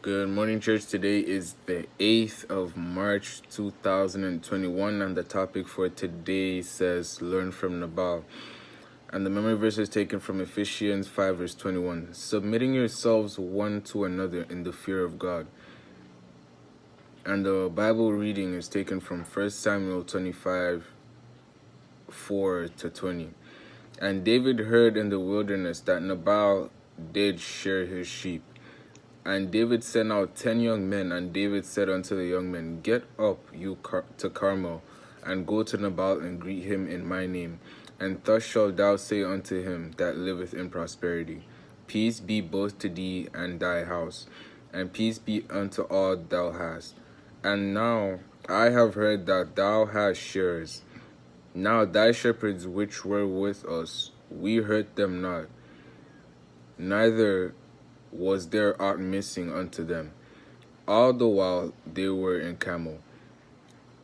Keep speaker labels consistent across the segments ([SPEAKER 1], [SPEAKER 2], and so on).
[SPEAKER 1] Good morning, church. Today is the 8th of March 2021, and the topic for today says, Learn from Nabal. And the memory verse is taken from Ephesians 5, verse 21. Submitting yourselves one to another in the fear of God. And the Bible reading is taken from 1 Samuel 25, 4 to 20. And David heard in the wilderness that Nabal did shear his sheep. And David sent out 10 young men, and David said unto the young men, Get up, you to Carmel, and go to Nabal and greet him in my name. And thus shalt thou say unto him that liveth in prosperity, Peace be both to thee and thy house, and peace be unto all thou hast. And now I have heard that thou hast shearers. Now thy shepherds which were with us, we hurt them not, neither was there aught missing unto them, all the while they were in Carmel.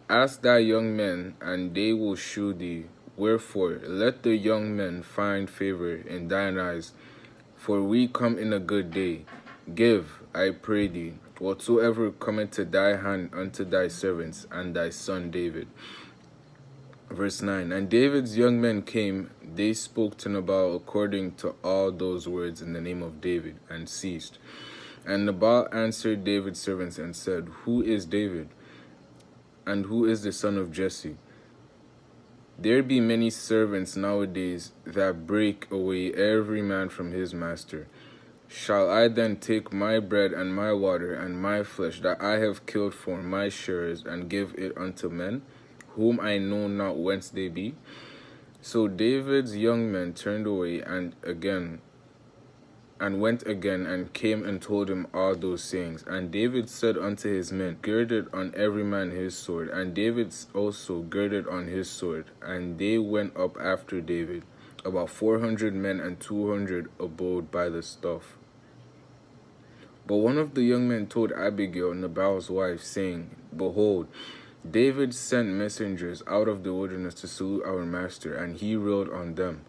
[SPEAKER 1] Ask thy young men, and they will shew thee. Wherefore, let the young men find favor in thine eyes, for we come in a good day. Give, I pray thee, whatsoever cometh to thy hand unto thy servants and thy son David. Verse 9, And David's young men came, they spoke to Nabal according to all those words in the name of David, and ceased. And Nabal answered David's servants and said, Who is David? And who is the son of Jesse? There be many servants nowadays that break away every man from his master. Shall I then take my bread and my water and my flesh that I have killed for my shearers, and give it unto men, whom I know not whence they be? So David's young men turned away and went again and came and told him all those sayings. And David said unto his men, Girded on every man his sword. And David also girded on his sword. And they went up after David. About 400 men, and 200 abode by the stuff. But one of the young men told Abigail, Nabal's wife, saying, Behold, David sent messengers out of the wilderness to salute our master, and he rode on them.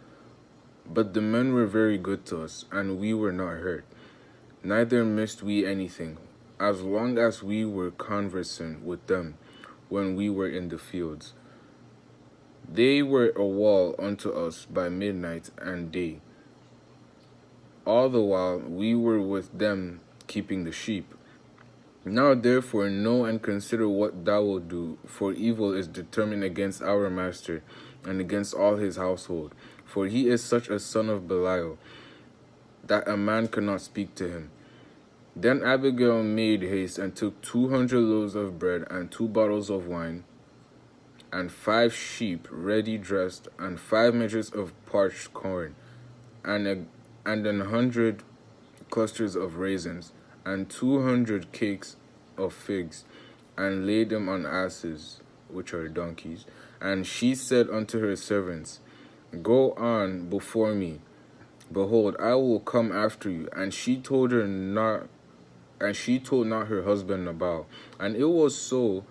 [SPEAKER 1] But the men were very good to us, and we were not hurt. Neither missed we anything, as long as we were conversing with them when we were in the fields. They were a wall unto us by midnight and day. All the while we were with them keeping the sheep. Now therefore know and consider what thou wilt do, for evil is determined against our master and against all his household. For he is such a son of Belial, that a man cannot speak to him. Then Abigail made haste, and took 200 loaves of bread, and 2 bottles of wine, and 5 sheep ready dressed, and 5 measures of parched corn, and 100 clusters of raisins, and 200 cakes of figs, and laid them on asses, which are donkeys. And she said unto her servants, Go on before me. Behold, I will come after you. And she told not her husband Nabal. And it was so,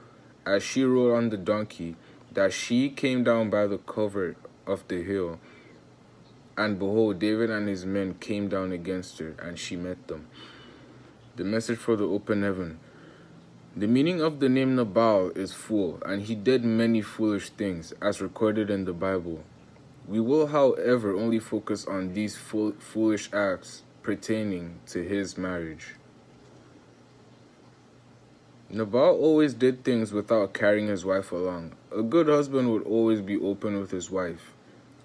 [SPEAKER 1] as she rode on the donkey, that she came down by the covert of the hill. And behold, David and his men came down against her, and she met them. The message for the open heaven. The meaning of the name Nabal is fool, and he did many foolish things, as recorded in the Bible. We will, however, only focus on these foolish acts pertaining to his marriage. Nabal always did things without carrying his wife along. A good husband would always be open with his wife.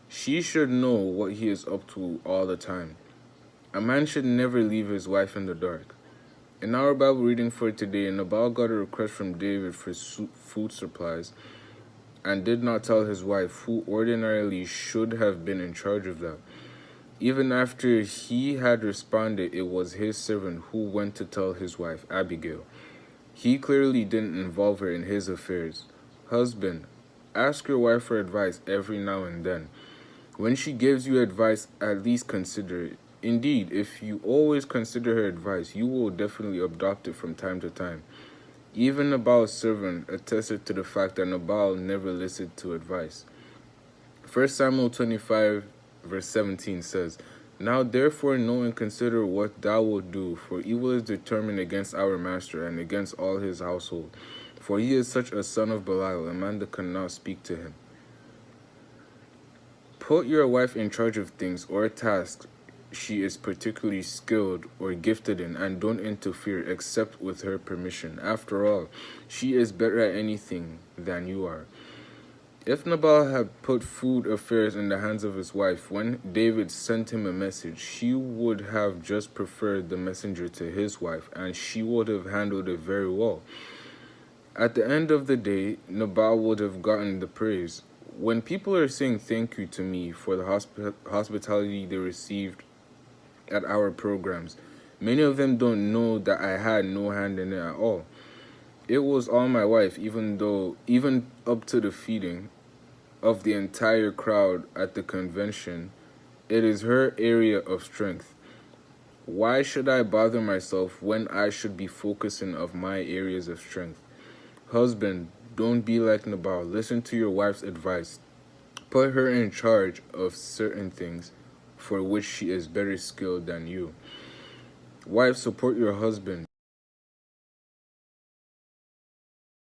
[SPEAKER 1] She should know what he is up to all the time. A man should never leave his wife in the dark. In our Bible reading for today, Nabal got a request from David for food supplies, and did not tell his wife, who ordinarily should have been in charge of that. Even after he had responded, it was his servant who went to tell his wife, Abigail. He clearly didn't involve her in his affairs. Husband, ask your wife for advice every now and then. When she gives you advice, at least consider it. Indeed, if you always consider her advice, you will definitely adopt it from time to time. Even Nabal's servant attested to the fact that Nabal never listened to advice. 1 Samuel 25, verse 17 says, Now therefore know and consider what thou wilt do, for evil is determined against our master and against all his household. For he is such a son of Belial, a man that cannot speak to him. Put your wife in charge of things or tasks she is particularly skilled or gifted in, and don't interfere except with her permission. After all, she is better at anything than you are. If Nabal had put food affairs in the hands of his wife, when David sent him a message, she would have just preferred the messenger to his wife, and she would have handled it very well. At the end of the day, Nabal would have gotten the praise. When people are saying thank you to me for the hospitality they received at our programs, many of them don't know that I had no hand in it at all. It was all my wife, even up to the feeding of the entire crowd at the convention. It is her area of strength. Why should I bother myself when I should be focusing on my areas of strength? Husband, don't be like Nabal. Listen to your wife's advice. Put her in charge of certain things for which she is better skilled than you. Wives, support your husband.